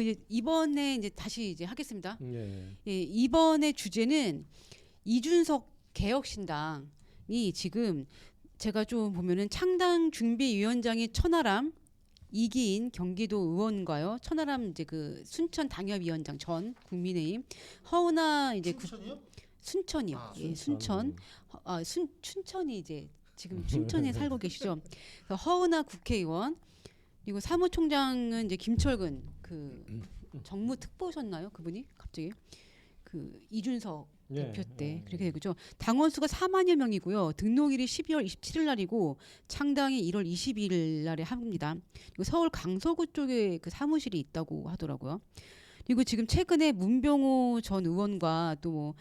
이번에 이제 다시 이제 하겠습니다. 예. 예, 이번에 주제는 이준석 개혁신당이 지금 제가 좀 보면은 창당 준비위원장이 천하람 이기인 경기도 의원과요. 천하람 이제 그 순천 당협위원장 전 국민의힘 허은하 이제 춘천이요? 순천이요. 아, 예, 순천. 춘천이 이제 지금 춘천에 살고 계시죠. 그래서 허은하 국회의원 그리고 사무총장은 이제 김철근 그 정무특보셨나요? 그분이 갑자기 그 이준석 예, 대표 때 예, 그렇게 되죠. 당원 수가 4만여 명이고요. 등록일이 12월 27일 날이고 창당이 1월 22일 날에 합니다. 그리고 서울 강서구 쪽에 그 사무실이 있다고 하더라고요. 그리고 지금 최근에 문병호 전 의원과 또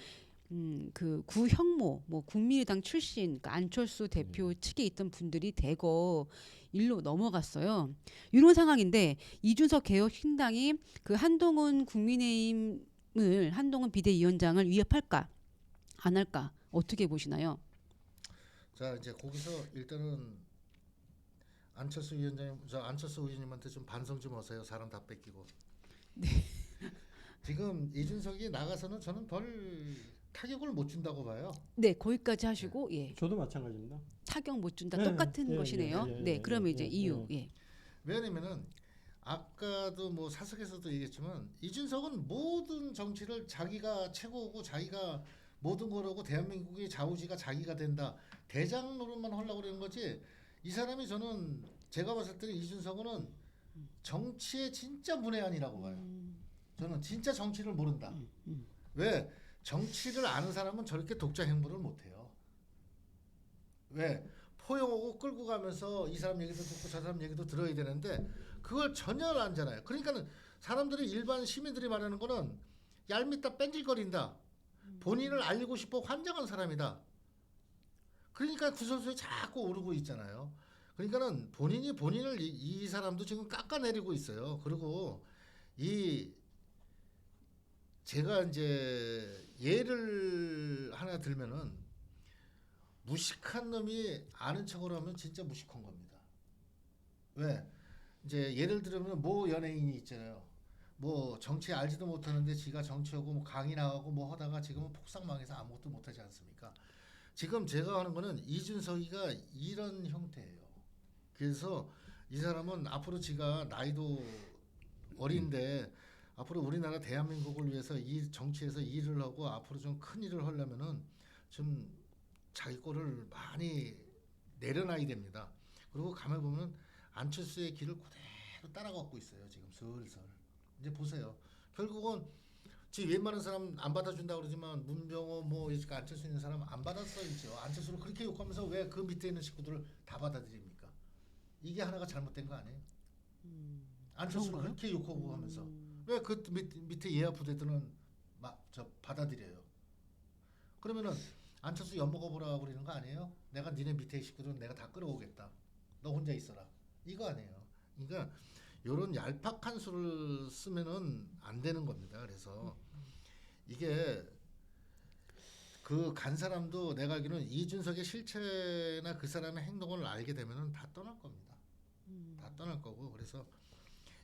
그 구형모 뭐 국민의당 출신 그 안철수 대표 측에 있던 분들이 대거 일로 넘어갔어요. 이런 상황인데 이준석 개혁신당이 그 한동훈 국민의힘을 한동훈 비대위원장을 위협할까 안 할까 어떻게 보시나요? 자 이제 거기서 일단은 안철수 위원장님, 저 안철수 의원님한테 좀 반성 좀 하세요. 사람 다 뺏기고. 네. 지금 이준석이 나가서는 저는 별 타격을 못 준다고 봐요. 네, 거기까지 하시고 예. 저도 마찬가지입니다. 타격 못 준다 네, 똑같은 예, 것이네요. 예, 예, 네, 예, 그러면 예, 이제 예, 이유 예. 왜냐면은 아까도 뭐 사석에서도 얘기했지만 이준석은 모든 정치를 자기가 최고고 자기가 모든 거라고 대한민국의 좌우지가 자기가 된다. 대장 노릇만 하려고 그러는 거지. 이 사람이 저는 제가 봤을 때는 이준석은 정치의 진짜 문외한이라고 봐요. 저는 진짜 정치를 모른다. 왜? 정치를 아는 사람은 저렇게 독자 행보를 못해요. 왜? 포용하고 끌고 가면서 이 사람 얘기도 듣고 저 사람 얘기도 들어야 되는데 그걸 전혀 안 하잖아요. 그러니까는 사람들이 일반 시민들이 말하는 거는 얄밉다 뺀질거린다. 본인을 알리고 싶어 환장한 사람이다. 그러니까 구설수에 자꾸 오르고 있잖아요. 그러니까는 본인이 본인을 이 사람도 지금 깎아내리고 있어요. 그리고 이 제가 이제 예를 하나 들면은 무식한 놈이 아는 척을 하면 진짜 무식한 겁니다. 왜? 이제 예를 들면 뭐 연예인이 있잖아요. 뭐 정치 알지도 못하는데 지가 정치하고 뭐 강의 나가고 뭐 하다가 지금은 폭삭망해서 아무것도 못하지 않습니까? 지금 제가 하는 거는 이준석이가 이런 형태예요. 그래서 이 사람은 앞으로 지가 나이도 어린데 앞으로 우리나라 대한민국을 위해서 이 정치에서 일을 하고 앞으로 좀 큰 일을 하려면은 좀 자기 꼴을 많이 내려놔야 됩니다. 그리고 가만 보면 안철수의 길을 그대로 따라가고 있어요. 지금 슬슬. 이제 보세요. 결국은 지금 웬만한 사람 안 받아준다 그러지만 문병호 뭐 안철수 있는 사람 안 받았어야죠. 안철수를 그렇게 욕하면서 왜 그 밑에 있는 식구들을 다 받아들입니까? 이게 하나가 잘못된 거 아니에요? 안철수를 그런가요? 그렇게 욕하고 하면서 왜 그 밑에 예하 부대들은 저 받아들여요? 그러면은 안철수 엿먹어보라 그러는 거 아니에요? 내가 니네 밑에 식구들은 내가 다 끌어오겠다. 너 혼자 있어라. 이거 아니에요. 그러니까 요런 얄팍한 수를 쓰면은 안 되는 겁니다. 그래서 이게 그 간 사람도 내가 알기로는 이준석의 실체나 그 사람의 행동을 알게 되면은 다 떠날 겁니다. 다 떠날 거고 그래서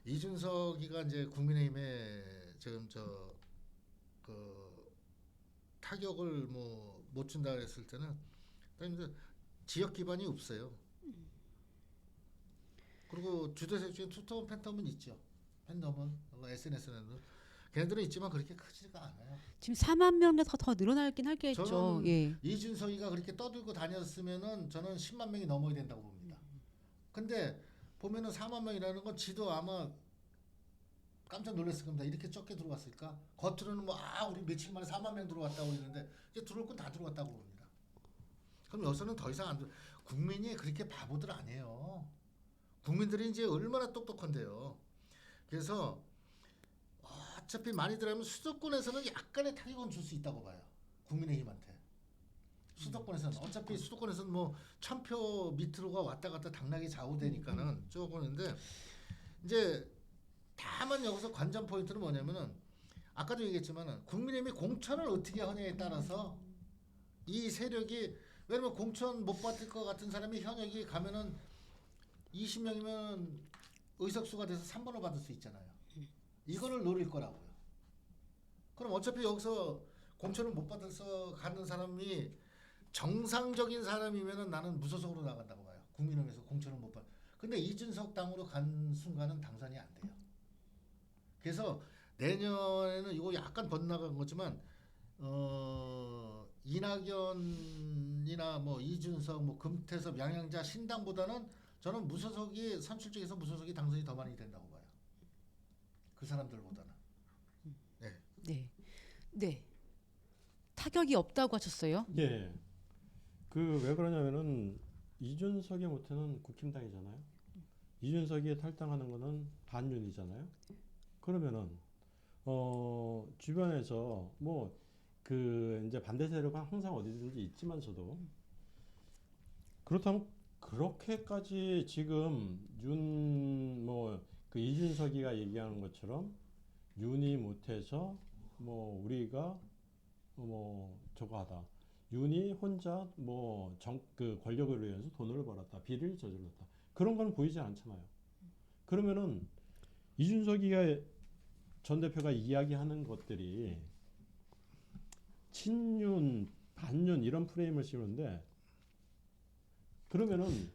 이준석이가 이제 국민의힘에 지금 그 타격을 뭐 못 준다 그랬을 때는 이제 지역 기반이 없어요. 그리고 주도세 중에 투톱 팬덤은 있죠. 팬덤은 SNS는 걔네들은 있지만 그렇게 크지가 않아요. 지금 4만 명 더 늘어나긴 하겠죠. 저는 예. 이준석이가 그렇게 떠들고 다녔으면은 저는 10만 명이 넘어야 된다고 봅니다. 근데 보면은 4만 명이라는 건 지도 아마 깜짝 놀랐을 겁니다. 이렇게 적게 들어왔을까? 겉으로는 뭐 우리 며칠 만에 4만 명 들어왔다고 그러는데 이제 들어올 건 다 들어왔다고 봅니다. 그럼 여기서는 더 이상 안 국민이 그렇게 바보들 아니에요. 국민들이 이제 얼마나 똑똑한데요. 그래서 어차피 많이들 하면 수도권에서는 약간의 타격은 줄 수 있다고 봐요. 국민의힘한테. 수도권에서는 어차피 수도권에서는 뭐 1000표 밑으로가 왔다 갔다 당락이 좌우되니까는 조금인데 이제 다만 여기서 관전 포인트는 뭐냐면은 아까도 얘기했지만은 국민의힘이 공천을 어떻게 하냐에 따라서 이 세력이 왜냐면 공천 못 받을 것 같은 사람이 현역이 가면은 20명이면 의석수가 돼서 3번을 받을 수 있잖아요. 이거를 노릴 거라고요. 그럼 어차피 여기서 공천을 못 받아서 가는 사람이 정상적인 사람이면은 나는 무소속으로 나간다고 봐요. 국민의힘에서 공천을 못 받. 근데 이준석 당으로 간 순간은 당선이 안 돼요. 그래서 내년에는 이거 약간 번나간 거지만 이낙연이나 뭐 이준석, 뭐 금태섭, 양양자 신당보다는 저는 무소속이 선출 중에서 무소속이 당선이 더 많이 된다고 봐요. 그 사람들보다는. 네. 네. 네. 타격이 없다고 하셨어요? 예. 그 왜 그러냐면은 이준석의 모태는 국힘당이잖아요. 이준석이 탈당하는 거는 반윤이잖아요. 그러면은 주변에서 뭐 그 이제 반대 세력은 항상 어디든지 있지만서도 그렇다면 그렇게까지 지금 윤 뭐 그 이준석이가 얘기하는 것처럼 윤이 못해서 뭐 우리가 뭐 저거 하다. 윤이 혼자 뭐 그 권력을 위해서 돈을 벌었다. 비리를 저질렀다. 그런 건 보이지 않잖아요. 그러면은 이준석이가 전 대표가 이야기하는 것들이 친윤, 반윤 이런 프레임을 씌우는데 그러면은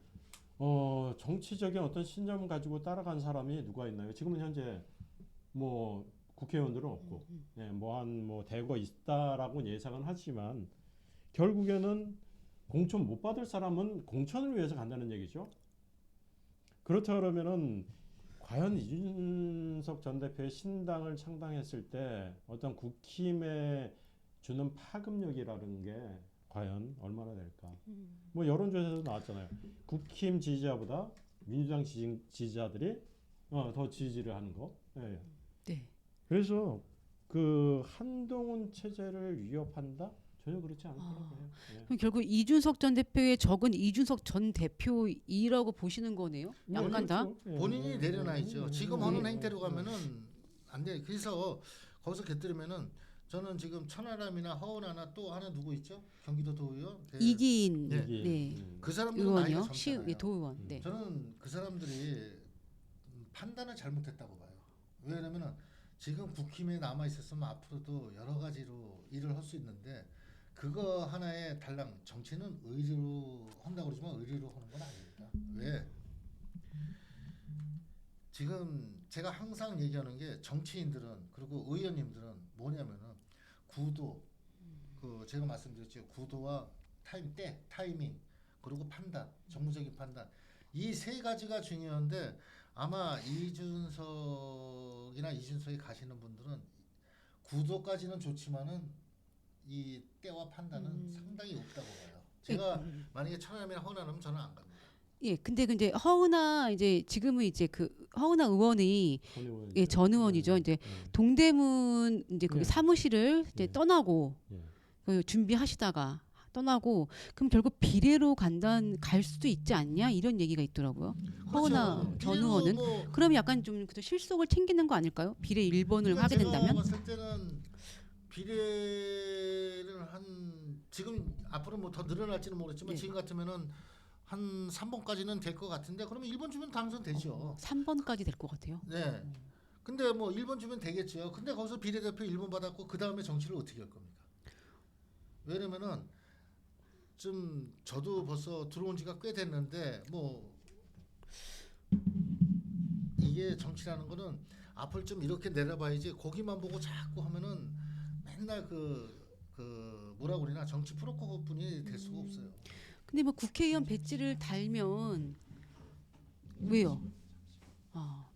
정치적인 어떤 신념을 가지고 따라간 사람이 누가 있나요? 지금은 현재 뭐 국회의원들은 없고 예, 뭐 대거 있다라고 예상은 하지만 결국에는 공천 못 받을 사람은 공천을 위해서 간다는 얘기죠. 그렇다 그러면은 과연 이준석 전 대표의 신당을 창당했을 때 어떤 국힘에 주는 파급력이라는 게 과연 얼마나 될까? 뭐 여론조사에서 나왔잖아요. 국힘 지지자보다 민주당 지지자들이 더 지지를 하는 거. 예. 네. 그래서 그 한동훈 체제를 위협한다? 전혀 그렇지 않을 거라고 해요. 예. 그럼 결국 이준석 전 대표의 적은 이준석 전 대표이라고 보시는 거네요. 양간 다. 그렇죠. 예. 본인이 내려놔야죠. 지금 하는 네. 행태로 가면은 안 돼. 그래서 거기서 곁들이면은 저는 지금 천하람이나 허은하나 또 하나 누구 있죠? 경기도 도의원 이기인. 네. 네. 그 사람들은 나이가 의원이요. 젊잖아요. 도의원. 네. 저는 그 사람들이 판단을 잘못했다고 봐요. 왜냐면은 지금 국힘에 남아 있었으면 앞으로도 여러 가지로 일을 할 수 있는데 그거 하나에 달랑 정치는 의리로 한다고 그러지만 의리로 하는 건 아닙니다. 왜? 지금 제가 항상 얘기하는 게 정치인들은 그리고 의원님들은 뭐냐면은 구도 그 제가 말씀드렸죠. 구도와 타이밍 그리고 판단, 정무적인 판단 이 세 가지가 중요한데 아마 이준석이나 이준석이 가시는 분들은 구도까지는 좋지만은 이 때와 판단은 상당히 없다고 봐요. 제가 만약에 천하람이나 허은하면 저는 안 갑니다. 예, 근데 허은하 이제 지금은 이제 그 허은하 의원이 예, 전 의원이죠. 이제 동대문 이제 거기 네. 사무실을 이제 네. 떠나고 예. 그 준비하시다가 떠나고 그럼 결국 비례로 갈 수도 있지 않냐 이런 얘기가 있더라고요. 허은하 그렇죠. 전 비례로 의원은 뭐 그럼 약간 좀 그래도 실속을 챙기는 거 아닐까요? 비례 1번을 그러니까 하게 된다면? 제가 봤을 때는 비례를 한 지금 앞으로 뭐 더 늘어날지는 모르겠지만 네. 지금 같으면은 한 3번까지는 될 것 같은데 그러면 1번 주면 당선되죠. 3번까지 될 것 같아요. 네. 근데 뭐 1번 주면 되겠죠. 근데 거기서 비례대표 1번 받았고 그 다음에 정치를 어떻게 할 겁니까? 왜냐면은 좀 저도 벌써 들어온 지가 꽤 됐는데 뭐 이게 정치라는 거는 앞을 좀 이렇게 내려봐야지 거기만 보고 자꾸 하면은 맨날 그 뭐라고 그러나 정치 프로코분이 될 수가 없어요. 근데 뭐 국회의원 배지를 달면 왜요? 아.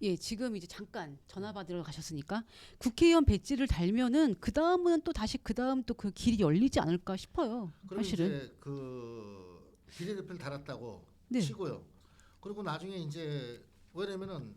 예, 지금 이제 잠깐 전화 받으러 가셨으니까 국회의원 배지를 달면은 그 다음은 또 다시 그 다음 또 그 길이 열리지 않을까 싶어요. 그럼 사실은. 이제 그 비례대표를 달았다고 네. 치고요. 그리고 나중에 이제 왜냐면은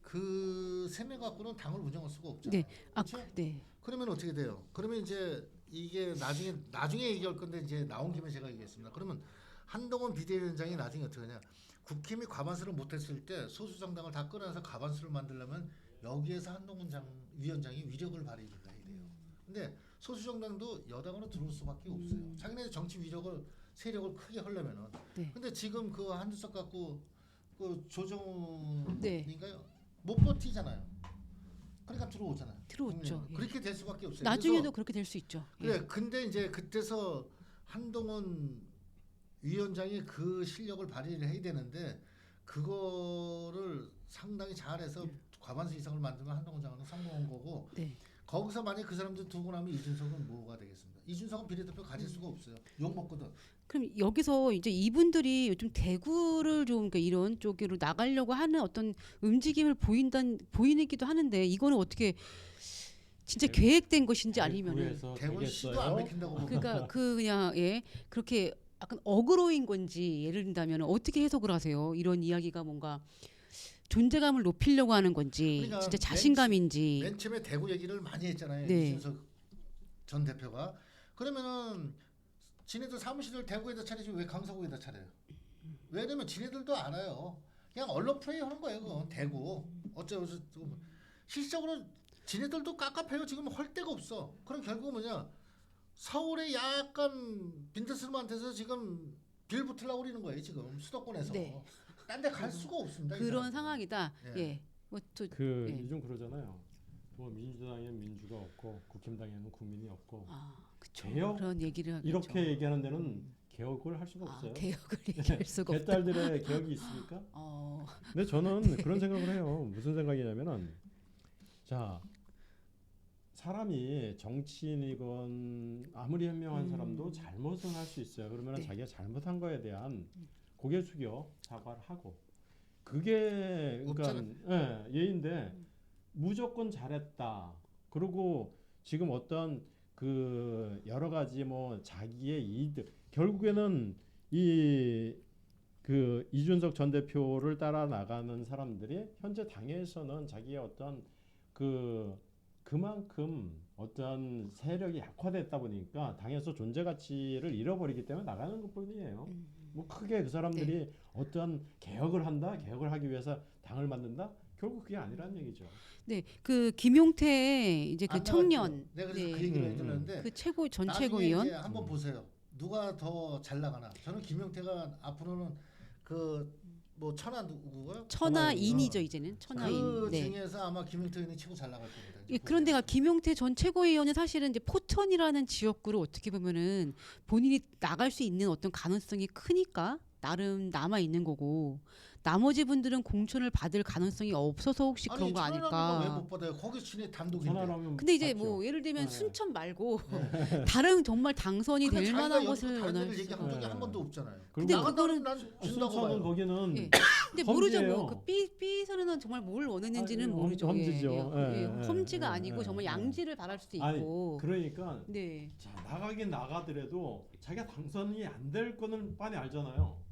그 세 명 갖고는 당을 운영할 수가 없잖아요. 네. 아, 그렇죠? 네. 그러면 어떻게 돼요? 그러면 이제 이게 나중에 얘기할 건데 이제 나온 김에 제가 얘기했습니다. 그러면 한동훈 비대위원장이 나중에 어떻게 하냐? 국힘이 과반수를 못했을 때 소수 정당을 다 끌어내서 과반수를 만들려면 여기에서 한동훈 위원장이 위력을 발휘해야 돼요. 근데 소수 정당도 여당으로 들어올 수밖에 없어요. 자기네 정치 위력을 세력을 크게 하려면은. 네. 근데 지금 그 한두석 갖고 그 네. 조정인가요? 못 버티잖아요. 그러니까 들어오잖아요. 들어오죠. 국민은. 예. 그렇게 될 수밖에 없어요. 나중에도 그래서 그렇게 될 수 있죠. 그래. 근데 이제 그때서 한동훈 위원장이 그 실력을 발휘를 해야 되는데 그거를 상당히 잘해서 과반수 이상을 만들면 한동훈 장관은 성공한 거고 네. 거기서 만약 그 사람들 두고 나면 이준석은 뭐가 되겠습니까? 이준석은 비례대표 가질 수가 없어요. 욕 먹거든. 그럼 여기서 이제 이분들이 요즘 대구를 좀 그러니까 이런 쪽으로 나가려고 하는 어떤 움직임을 보이기도 하는데 이거는 어떻게 진짜 대구- 계획된 것인지 아니면은 대구에서 대구 시도 안 되겠어요? 맥힌다고 보고. 그러니까 그 그냥 예 그렇게 약간 어그로인 건지 예를 든다면 어떻게 해석을 하세요? 이런 이야기가 뭔가 존재감을 높이려고 하는 건지 그러니까 진짜 자신감인지 맨 처음에 대구 얘기를 많이 했잖아요. 네. 이준석 전 대표가. 그러면은 지네들 사무실을 대구에다 차리지 왜 강서구에다 차려요? 왜냐면 지네들도 알아요. 그냥 언론 플레이 하는 거예요. 그건 대구. 어쩌고 실질적으로 지네들도 깝깝해요. 지금 할 데가 없어. 그럼 결국 뭐냐? 서울에 약간 빈트스름한테서 지금 빌 붙으려고 그러는 거예요. 지금 수도권에서. 네. 딴 데 갈 수가 없습니다. 이 그런 사람은. 상황이다. 예. 예. 뭐또 그 예. 요즘 그러잖아요. 뭐 민주당에는 민주가 없고 국힘당에는 국민이 없고 아, 그쵸. 개혁? 그런 얘기를 하겠죠. 이렇게 얘기하는 데는 개혁을 할 수가 없어요. 개혁을 얘기할 수가 없다. 개딸들의 개혁이 있습니까? 어, 근데 저는 그런 생각을 해요. 무슨 생각이냐면은 자 사람이 정치인이건 아무리 현명한 사람도 잘못은 할 수 있어요. 그러면 네. 자기가 잘못한 거에 대한 고개 숙여 사과를 하고 그게 그러니까 예인데 무조건 잘했다. 그리고 지금 어떤 그 여러 가지 뭐 자기의 이득 결국에는 이 그 이준석 전 대표를 따라 나가는 사람들이 현재 당에서는 자기의 어떤 그만큼 어떤 세력이 약화됐다 보니까 당에서 존재 가치를 잃어버리기 때문에 나가는 것뿐이에요. 뭐 크게 그 사람들이 어떤 개혁을 한다, 개혁을 하기 위해서 당을 만든다, 결국 그게 아니라는 얘기죠. 네, 그 김용태 이제 그 안 청년, 나갔죠. 내가 그래서 네, 그 얘기를 해드렸는데 그 전 나중에 최고위원, 이제 한번 보세요. 누가 더 잘 나가나? 저는 김용태가 앞으로는 그 뭐 천하 누구고요? 천하인이죠 이제는 천하인. 그 네. 중에서 아마 김용태 의원이 치고 잘 나갈 겁니다. 예, 그런데가 김용태 전 최고위원은 사실은 이제 포천이라는 지역구를 어떻게 보면은 본인이 나갈 수 있는 어떤 가능성이 크니까 나름 남아 있는 거고 나머지 분들은 공천을 받을 가능성이 없어서 혹시 그런 거 아닐까? 왜못 받아요? 거기 진해 단독인데. 천하라면 근데 이제 맞죠. 뭐 예를 들면 네. 순천 말고 다른 정말 당선이 될 만한 것을 다른 원할 데를 얘기한 적이 네. 한 번도 없잖아요. 근데 나간다면 난 준다고 순천은 봐요. 거기는 예. 근데 모르죠. 험지예요. 뭐그 B선에는 정말 뭘 원했는지는 아니, 모르죠. 험지죠. 예. 예, 험지가 예, 아니고 예, 정말 예. 양지를 바랄 수도 아니, 있고. 그러니까 네. 자, 나가긴 나가더라도 자기가 당선이 안 될 거는 빤히 알잖아요.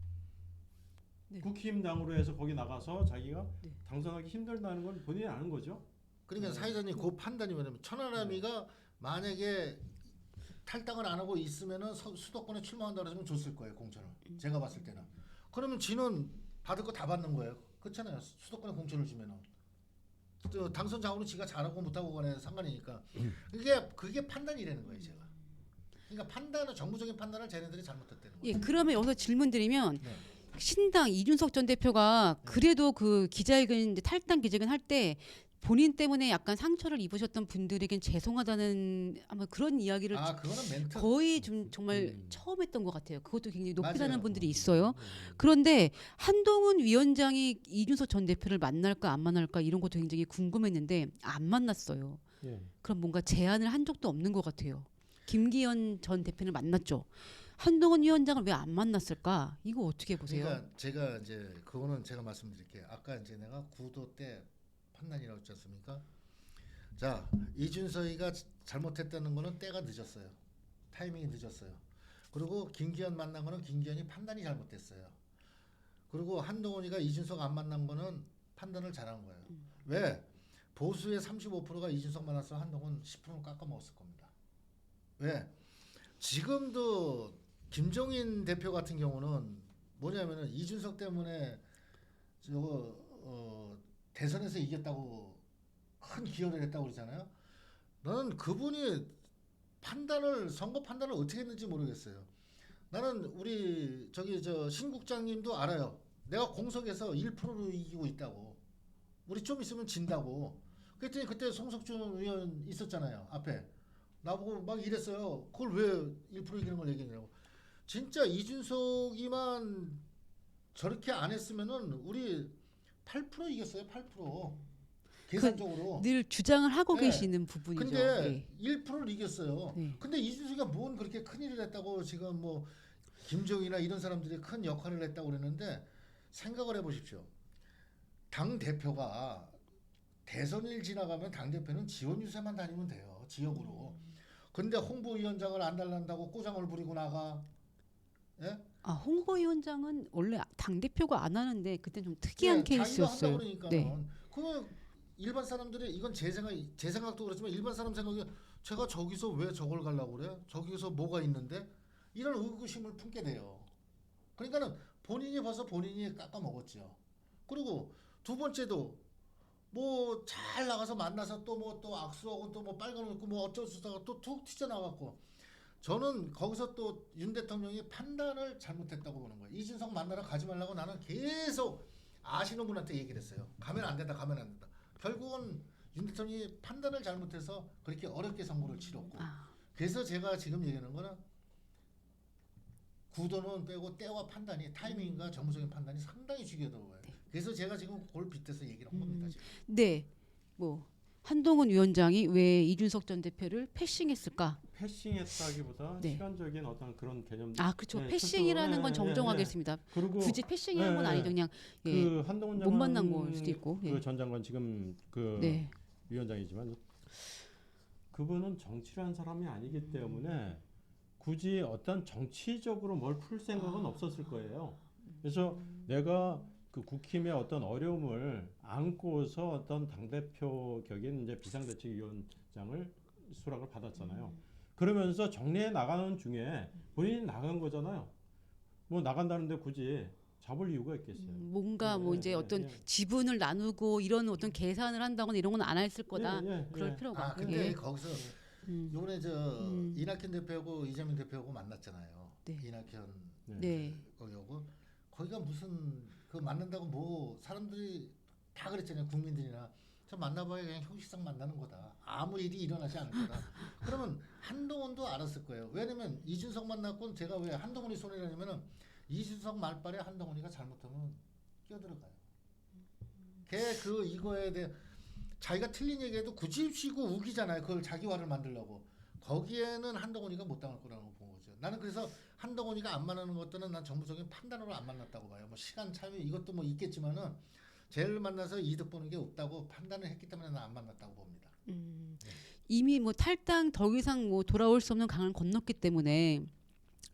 네. 국힘당으로 해서 거기 나가서 자기가 네. 당선하기 힘들다는 건 본인이 아는 거죠. 그러니까 사회자님 그 판단이 뭐냐면 천하람이가 만약에 탈당을 안 하고 있으면은 수도권에 출마한다 그러면 줬을 거예요 공천을. 제가 봤을 때는. 그러면 지는 받을 거 다 받는 거예요. 그렇잖아요. 수도권에 공천을 주면은 당선 자원은 지가 잘하고 못하고 간에 상관이니까. 그게 판단이라는 거예요 제가. 그러니까 판단은 정부적인 판단을 쟤네들이 잘못했다는 거예요. 예, 그러면 여기서 질문 드리면 네. 신당 이준석 전 대표가 그래도 그 기자회견 이제 탈당 기자회견 할 때 본인 때문에 약간 상처를 입으셨던 분들에겐 죄송하다는 아마 그런 이야기를 그거는 멘트. 거의 좀 정말 처음 했던 것 같아요. 그것도 굉장히 높이 사는 맞아요. 분들이 있어요. 그런데 한동훈 위원장이 이준석 전 대표를 만날까 안 만날까 이런 것도 굉장히 궁금했는데 안 만났어요. 예. 그럼 뭔가 제안을 한 적도 없는 것 같아요. 김기현 전 대표를 만났죠. 한동훈 위원장을 왜 안 만났을까? 이거 어떻게 보세요? 그러니까 제가 이제 그거는 제가 말씀드릴게요. 아까 이제 내가 구도 때 판단이라고 했지 않습니까? 자, 이준석이가 잘못했다는 거는 때가 늦었어요. 타이밍이 늦었어요. 그리고 김기현 만난 거는 김기현이 판단이 잘못됐어요. 그리고 한동훈이가 이준석 안 만난 거는 판단을 잘한 거예요. 왜? 보수의 35%가 이준석 만났으면 한동훈 10%는 깎아 먹었을 겁니다. 왜? 지금도 김종인 대표 같은 경우는 뭐냐면은 이준석 때문에 대선에서 이겼다고 큰 기여를 했다고 그러잖아요. 나는 그분이 선거 판단을 어떻게 했는지 모르겠어요. 나는 우리 저 신 국장님도 알아요. 내가 공석에서 1%로 이기고 있다고. 우리 좀 있으면 진다고. 그랬더니 그때 송석준 의원 있었잖아요. 앞에. 나보고 막 이랬어요. 그걸 왜 1% 이기는 걸 얘기하냐고. 진짜 이준석이만 저렇게 안 했으면은 우리 8% 이겼어요. 8%. 계산적으로. 늘 주장을 하고 네. 계시는 부분이죠. 근데 1%를 이겼어요. 네. 근데 이준석이가 뭔 그렇게 큰 일을 했다고 지금 뭐 김정이나 이런 사람들이 큰 역할을 했다고 그랬는데 생각을 해보십시오. 당 대표가 대선일 지나가면 당 대표는 지원 유세만 다니면 돼요. 지역으로. 근데 홍보위원장을 안 달란다고 꼬장을 부리고 나가. 예? 아, 홍보위원장은 원래 당 대표가 안 하는데 그때 좀 특이한 케이스였어요. 자기가 한다고 그러니까는. 네. 그 일반 사람들이 이건 제 생각도 그렇지만 일반 사람 생각이 제가 저기서 왜 저걸 가려고 그래? 저기서 뭐가 있는데? 이런 의구심을 품게 돼요. 그러니까는 본인이 봐서 본인이 깎아 먹었죠. 그리고 두 번째도 뭐 잘 나가서 만나서 또 뭐 또 악수하고 또 뭐 빨간 옷 입고 뭐 어쩌고 저쩌고 또 툭 튀져나갔고 저는 거기서 또 윤 대통령이 판단을 잘못했다고 보는 거예요. 이준석 만나러 가지 말라고 나는 계속 아시는 분한테 얘기를 했어요. 가면 안 된다, 가면 안 된다. 결국은 윤 대통령이 판단을 잘못해서 그렇게 어렵게 선거를 치렀고 그래서 제가 지금 얘기하는 거는 구도는 빼고 때와 판단이 타이밍과 정무적인 판단이 상당히 중요하다고 봐요. 그래서 제가 지금 그걸 빗대서 얘기를 한 겁니다. 지금. 네. 뭐 한동훈 위원장이 왜 이준석 전 대표를 패싱했을까? 패싱했다기보다 네. 시간적인 어떤 그런 개념. 아, 그렇죠. 네, 패싱이라는 건 예, 정정하겠습니다. 그리고 굳이 패싱이라는 건 예, 아니죠. 그냥 예. 그 한동훈 못 만난 걸 수도 있고. 예. 그전 장관 지금 그 네. 위원장이지만 그분은 정치를 한 사람이 아니기 때문에 굳이 어떤 정치적으로 뭘 풀 생각은 없었을 거예요. 그래서 내가 그 국힘의 어떤 어려움을 안고서 어떤 당대표 격인 이제 비상대책위원장을 수락을 받았잖아요. 그러면서 정리해 나가는 중에 본인이 나간 거잖아요. 뭐 나간다는데 굳이 잡을 이유가 있겠어요. 뭔가 뭐 이제 어떤 지분을 나누고 이런 어떤 계산을 한다거나 이런 건 안 했을 거다. 그럴 필요가 없고. 근데 예. 거기서 요번에 저 이낙연 대표하고 이재명 대표하고 만났잖아요. 네. 이낙연 네. 거기하고 거기가 무슨 그 만난다고 뭐 사람들이 다 그랬잖아요. 국민들이나 저 만나봐야 그냥 형식상 만나는 거다. 아무 일이 일어나지 않을 거다. 그러면 한동훈도 알았을 거예요. 왜냐면 이준석 만났고 제가 왜 한동훈이 손해라냐면은 이준석 말빨에 한동훈이가 잘못하면 끼어들어가요. 걔 그 이거에 대해 자기가 틀린 얘기해도 굳이 쉬고 우기잖아요. 그걸 자기 화를 만들려고. 거기에는 한동훈이가 못 당할 거라고 본 거죠. 나는 그래서 한동훈이가 안 만나는 것들은 난 정부적인 판단으로 안 만났다고 봐요. 뭐 시간 참여 이것도 뭐 있겠지만은 쟤를 만나서 이득 보는 게 없다고 판단을 했기 때문에 난 안 만났다고 봅니다. 이미 뭐 탈당 더 이상 뭐 돌아올 수 없는 강을 건넜기 때문에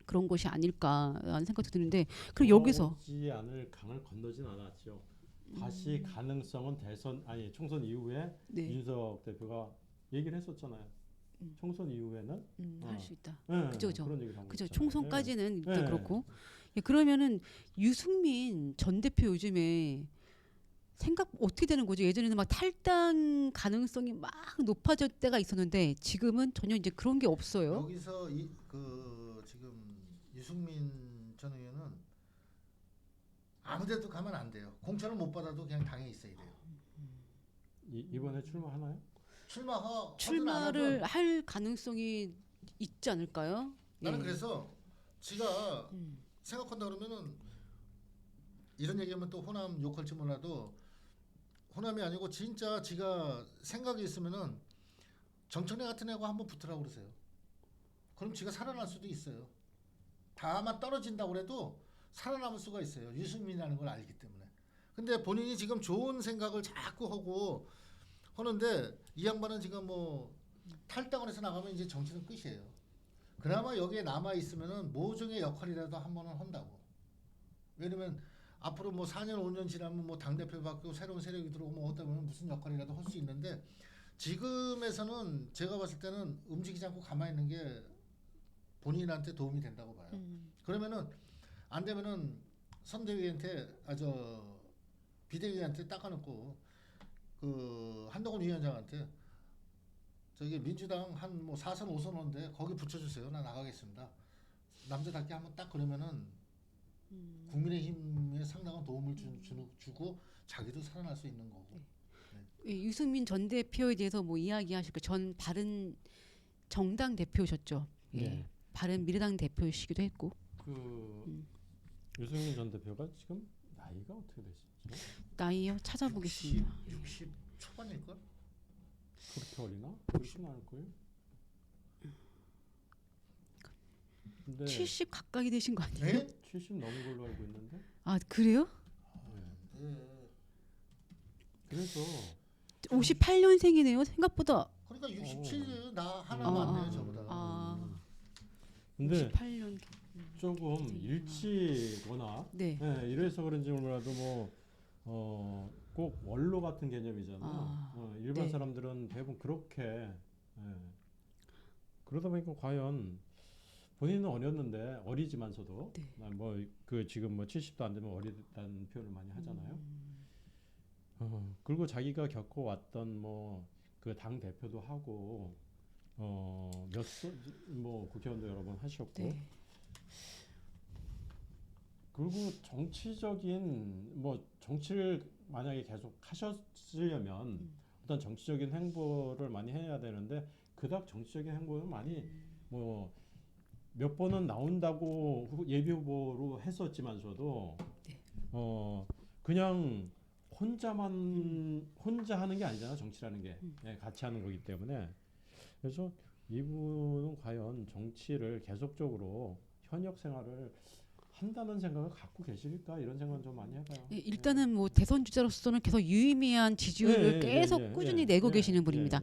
그런 것이 아닐까라는 생각도 드는데 그럼 여기서 오지 않을 강을 건너진 않았죠. 다시 가능성은 총선 이후에 네. 이준석 대표가 얘기를 했었잖아요. 총선 이후에는 할 수 있다. 네, 그죠. 그런 얘기를 한 그죠. 거잖아요. 총선까지는 일단 네. 그렇고. 예, 그러면은 유승민 전 대표 요즘에 생각 어떻게 되는 거죠? 예전에는 막 탈당 가능성이 막 높아질 때가 있었는데 지금은 전혀 이제 그런 게 없어요. 여기서 지금 유승민 전 의원은 아무데도 가면 안 돼요. 공천을 못 받아도 그냥 당에 있어야 돼요. 이번에 출마하나요? 출마를 할 가능성이 있지 않을까요? 나는 예. 그래서 지가 생각한다 그러면은 이런 얘기하면 또 호남 욕할지 몰라도 호남이 아니고 진짜 지가 생각이 있으면은 정청래 같은 애하고 한번 붙으라고 그러세요. 그럼 지가 살아날 수도 있어요. 다만 떨어진다고 그래도 살아남을 수가 있어요. 유승민이라는 걸 알기 때문에. 근데 본인이 지금 좋은 생각을 자꾸 하고 하는데 이 양반은 지금 뭐 탈당을 해서 나가면 이제 정치는 끝이에요. 그나마 여기에 남아 있으면은 모종의 역할이라도 한 번은 한다고. 왜냐면 앞으로 뭐 4년 5년 지나면 뭐 당 대표 바뀌고 새로운 세력이 들어오고 뭐 어떠 보면 무슨 역할이라도 할 수 있는데 지금에서는 제가 봤을 때는 움직이지 않고 가만히 있는 게 본인한테 도움이 된다고 봐요. 그러면은 안 되면은 선대위한테 비대위한테 닦아놓고 그 한동훈 위원장한테 저기 민주당 한 뭐 4선 5선 오는데 거기 붙여주세요. 나 나가겠습니다. 남자답게 한번 딱 그러면은 국민의힘에 상당한 도움을 주고 자기도 살아날 수 있는 거고. 이 유승민 전 대표에 대해서 뭐 이야기하실 전 바른 정당 대표셨죠. 예. 네. 바른 미래당 대표이시기도 했고. 그 유승민 전 대표가 지금 나이가 어떻게 되시죠? 나이요? 찾아보겠습니다. 60 초반일걸? 그렇게 어리나? 그렇진 않을 거예요. 근데 70 가까이 되신 거 아니에요? 네? 70 넘은 걸로 알고 있는데. 아 그래요? 네. 그래서 58년생이네요. 생각보다. 그러니까 67 나 하나 아, 많네요 아, 저보다. 아, 근데 58년. 조금 일치거나 네. 이래서 그런지 몰라도 꼭 원로 같은 개념이잖아요. 일반 네. 사람들은 대부분 그렇게 그러다 보니까 과연 본인은 어렸는데 어리지만서도 네. 그 지금 70도 안 되면 어리다는 표현을 많이 하잖아요. 그리고 자기가 겪어왔던 그 당 대표도 하고 국회의원도 여러 번 하셨고 네. 그리고 정치적인 정치를 만약에 계속 하셨으려면 어떤 정치적인 행보를 많이 해야 되는데 그닥 정치적인 행보는 많이 몇 번은 나온다고 예비 후보로 했었지만서도 네. 그냥 혼자 하는 게 아니잖아. 정치라는 게 같이 하는 거기 때문에 그래서 이분은 과연 정치를 계속적으로 현역 생활을 한다는 생각을 갖고 계실까 이런 생각은 좀 많이 해봐요. 예, 일단은 뭐 대선 주자로서는 계속 유의미한 지지율을 계속 꾸준히 내고 계시는 분입니다.